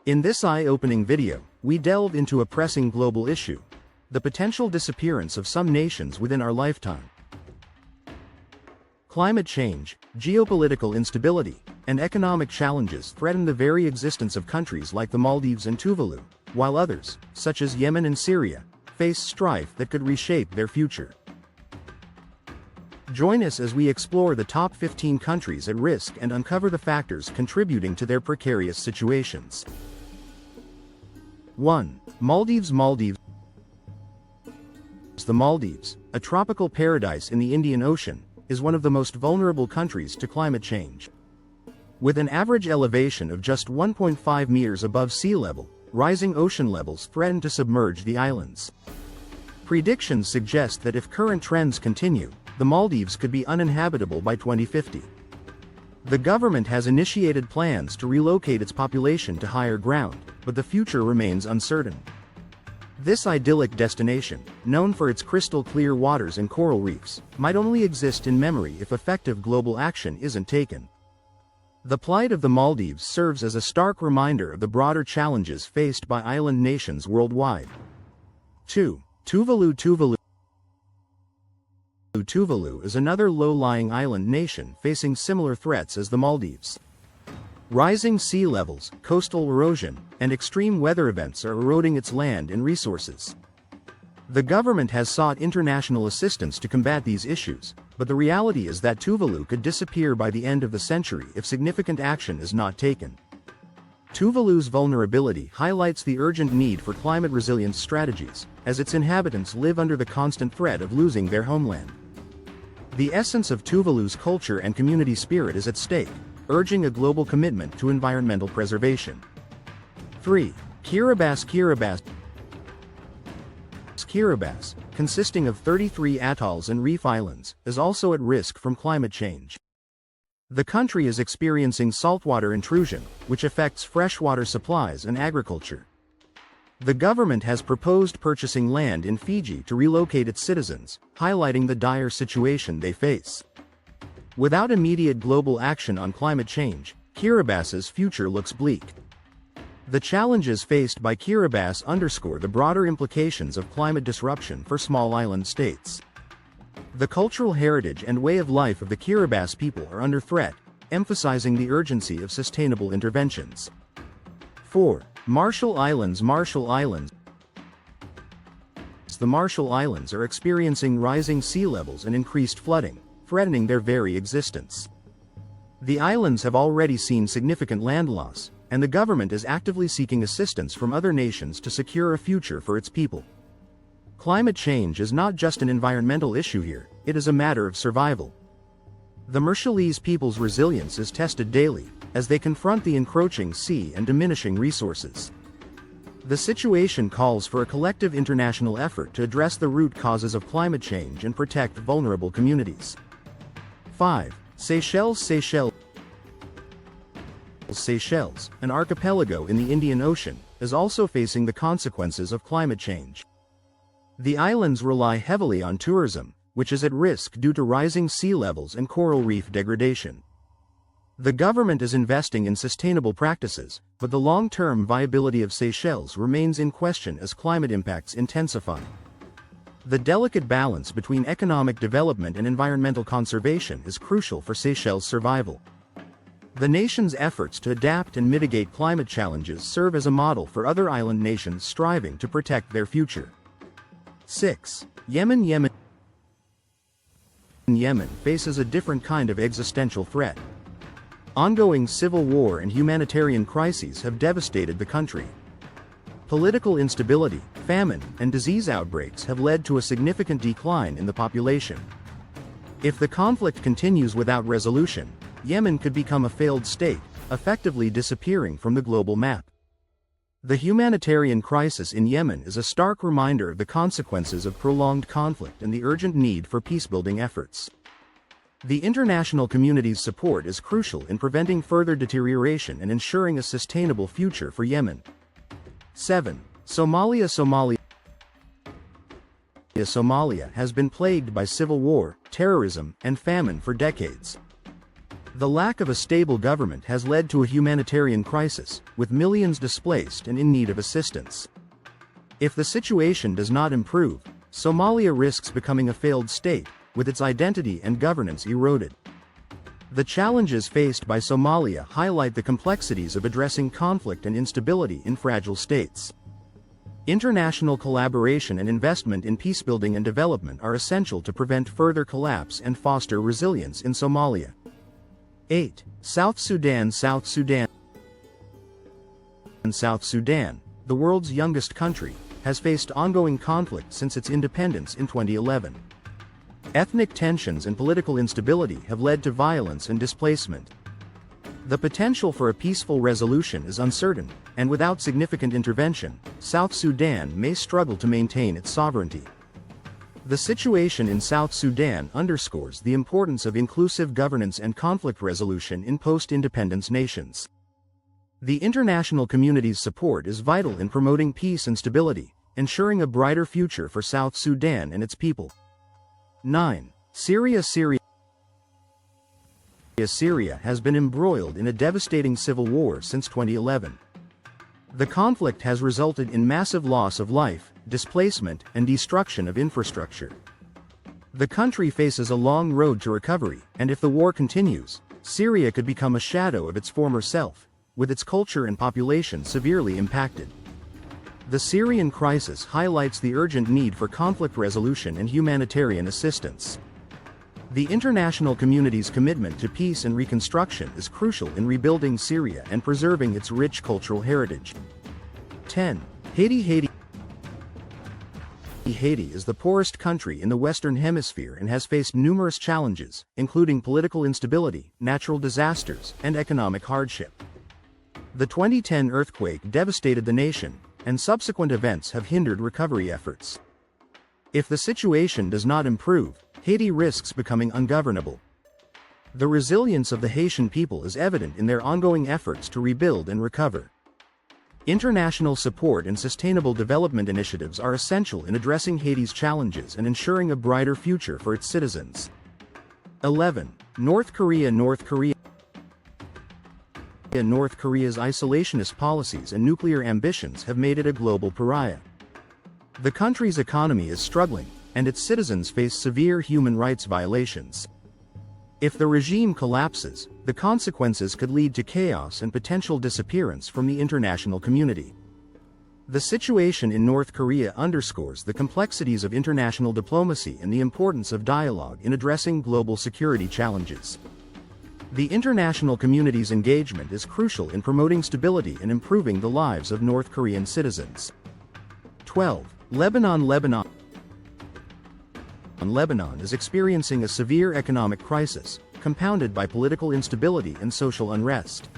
In this eye-opening video, we delve into a pressing global issue: the potential disappearance of some nations within our lifetime. Climate change, geopolitical instability, and economic challenges threaten the very existence of countries like the Maldives and Tuvalu, while others, such as Yemen and Syria, face strife that could reshape their future. Join us as we explore the top 15 countries at risk and uncover the factors contributing to their precarious situations. 1. Maldives. The Maldives, a tropical paradise in the Indian Ocean, is one of the most vulnerable countries to climate change. With an average elevation of just 1.5 meters above sea level, rising ocean levels threaten to submerge the islands. Predictions suggest that if current trends continue, the Maldives could be uninhabitable by 2050. The government has initiated plans to relocate its population to higher ground, but the future remains uncertain. This idyllic destination, known for its crystal-clear waters and coral reefs, might only exist in memory if effective global action isn't taken. The plight of the Maldives serves as a stark reminder of the broader challenges faced by island nations worldwide. 2. Tuvalu is another low-lying island nation facing similar threats as the Maldives. Rising sea levels, coastal erosion, and extreme weather events are eroding its land and resources. The government has sought international assistance to combat these issues, but the reality is that Tuvalu could disappear by the end of the century if significant action is not taken. Tuvalu's vulnerability highlights the urgent need for climate resilience strategies, as its inhabitants live under the constant threat of losing their homeland. The essence of Tuvalu's culture and community spirit is at stake, urging a global commitment to environmental preservation. 3. Kiribati, consisting of 33 atolls and reef islands, is also at risk from climate change. The country is experiencing saltwater intrusion, which affects freshwater supplies and agriculture. The government has proposed purchasing land in Fiji to relocate its citizens, highlighting the dire situation they face. Without immediate global action on climate change, Kiribati's future looks bleak. The challenges faced by Kiribati underscore the broader implications of climate disruption for small island states. The cultural heritage and way of life of the Kiribati people are under threat, emphasizing the urgency of sustainable interventions. 4. Marshall Islands. The Marshall Islands are experiencing rising sea levels and increased flooding, threatening their very existence. The islands have already seen significant land loss, and the government is actively seeking assistance from other nations to secure a future for its people. Climate change is not just an environmental issue here, it is a matter of survival. The Marshallese people's resilience is tested daily, as they confront the encroaching sea and diminishing resources. The situation calls for a collective international effort to address the root causes of climate change and protect vulnerable communities. 5. Seychelles, an archipelago in the Indian Ocean, is also facing the consequences of climate change. The islands rely heavily on tourism, which is at risk due to rising sea levels and coral reef degradation. The government is investing in sustainable practices, but the long-term viability of Seychelles remains in question as climate impacts intensify. The delicate balance between economic development and environmental conservation is crucial for Seychelles' survival. The nation's efforts to adapt and mitigate climate challenges serve as a model for other island nations striving to protect their future. 6. Yemen faces a different kind of existential threat. Ongoing civil war and humanitarian crises have devastated the country. Political instability, famine, and disease outbreaks have led to a significant decline in the population. If the conflict continues without resolution, Yemen could become a failed state, effectively disappearing from the global map. The humanitarian crisis in Yemen is a stark reminder of the consequences of prolonged conflict and the urgent need for peacebuilding efforts. The international community's support is crucial in preventing further deterioration and ensuring a sustainable future for Yemen. 7. Somalia has been plagued by civil war, terrorism, and famine for decades. The lack of a stable government has led to a humanitarian crisis, with millions displaced and in need of assistance. If the situation does not improve, Somalia risks becoming a failed state, with its identity and governance eroded. The challenges faced by Somalia highlight the complexities of addressing conflict and instability in fragile states. International collaboration and investment in peacebuilding and development are essential to prevent further collapse and foster resilience in Somalia. 8. South Sudan. South Sudan, the world's youngest country, has faced ongoing conflict since its independence in 2011. Ethnic tensions and political instability have led to violence and displacement. The potential for a peaceful resolution is uncertain, and without significant intervention, South Sudan may struggle to maintain its sovereignty. The situation in South Sudan underscores the importance of inclusive governance and conflict resolution in post-independence nations. The international community's support is vital in promoting peace and stability, ensuring a brighter future for South Sudan and its people. 9. Syria. Syria has been embroiled in a devastating civil war since 2011. The conflict has resulted in massive loss of life, displacement, and destruction of infrastructure. The country faces a long road to recovery, and if the war continues, Syria could become a shadow of its former self, with its culture and population severely impacted. The Syrian crisis highlights the urgent need for conflict resolution and humanitarian assistance. The international community's commitment to peace and reconstruction is crucial in rebuilding Syria and preserving its rich cultural heritage. 10. Haiti. Haiti is the poorest country in the Western Hemisphere and has faced numerous challenges, including political instability, natural disasters, and economic hardship. The 2010 earthquake devastated the nation, and subsequent events have hindered recovery efforts. If the situation does not improve, Haiti risks becoming ungovernable. The resilience of the Haitian people is evident in their ongoing efforts to rebuild and recover. International support and sustainable development initiatives are essential in addressing Haiti's challenges and ensuring a brighter future for its citizens. 11. North Korea. North Korea's isolationist policies and nuclear ambitions have made it a global pariah. The country's economy is struggling, and its citizens face severe human rights violations. If the regime collapses, the consequences could lead to chaos and potential disappearance from the international community. The situation in North Korea underscores the complexities of international diplomacy and the importance of dialogue in addressing global security challenges. The international community's engagement is crucial in promoting stability and improving the lives of North Korean citizens. 12. Lebanon. Lebanon is experiencing a severe economic crisis, compounded by political instability and social unrest.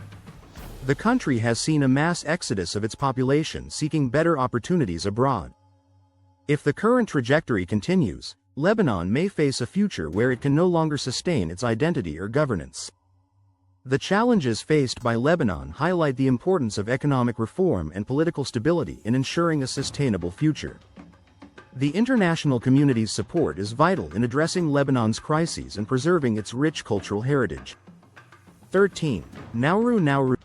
The country has seen a mass exodus of its population seeking better opportunities abroad. If the current trajectory continues, Lebanon may face a future where it can no longer sustain its identity or governance. The challenges faced by Lebanon highlight the importance of economic reform and political stability in ensuring a sustainable future. The international community's support is vital in addressing Lebanon's crises and preserving its rich cultural heritage. 13. Nauru.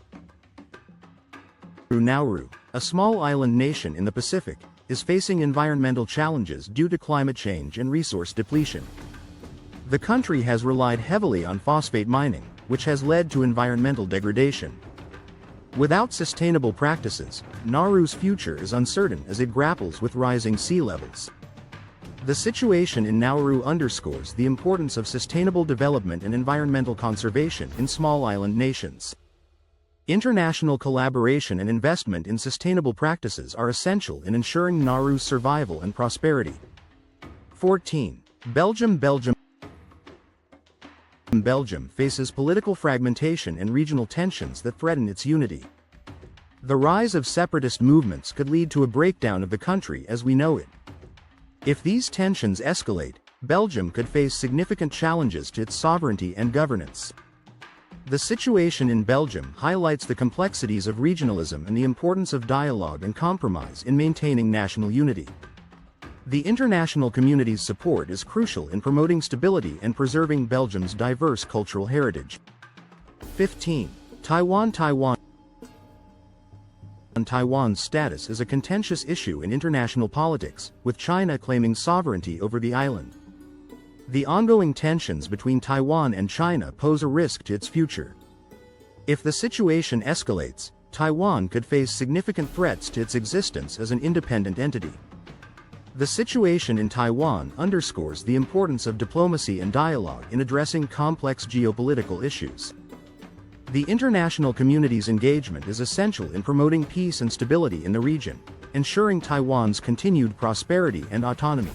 Nauru, a small island nation in the Pacific, is facing environmental challenges due to climate change and resource depletion. The country has relied heavily on phosphate mining, which has led to environmental degradation. Without sustainable practices, Nauru's future is uncertain as it grapples with rising sea levels. The situation in Nauru underscores the importance of sustainable development and environmental conservation in small island nations. International collaboration and investment in sustainable practices are essential in ensuring Nauru's survival and prosperity. 14. Belgium. Belgium faces political fragmentation and regional tensions that threaten its unity. The rise of separatist movements could lead to a breakdown of the country as we know it. If these tensions escalate, Belgium could face significant challenges to its sovereignty and governance. The situation in Belgium highlights the complexities of regionalism and the importance of dialogue and compromise in maintaining national unity. The international community's support is crucial in promoting stability and preserving Belgium's diverse cultural heritage. 15. Taiwan's status is a contentious issue in international politics, with China claiming sovereignty over the island. The ongoing tensions between Taiwan and China pose a risk to its future. If the situation escalates, Taiwan could face significant threats to its existence as an independent entity. The situation in Taiwan underscores the importance of diplomacy and dialogue in addressing complex geopolitical issues. The international community's engagement is essential in promoting peace and stability in the region, ensuring Taiwan's continued prosperity and autonomy.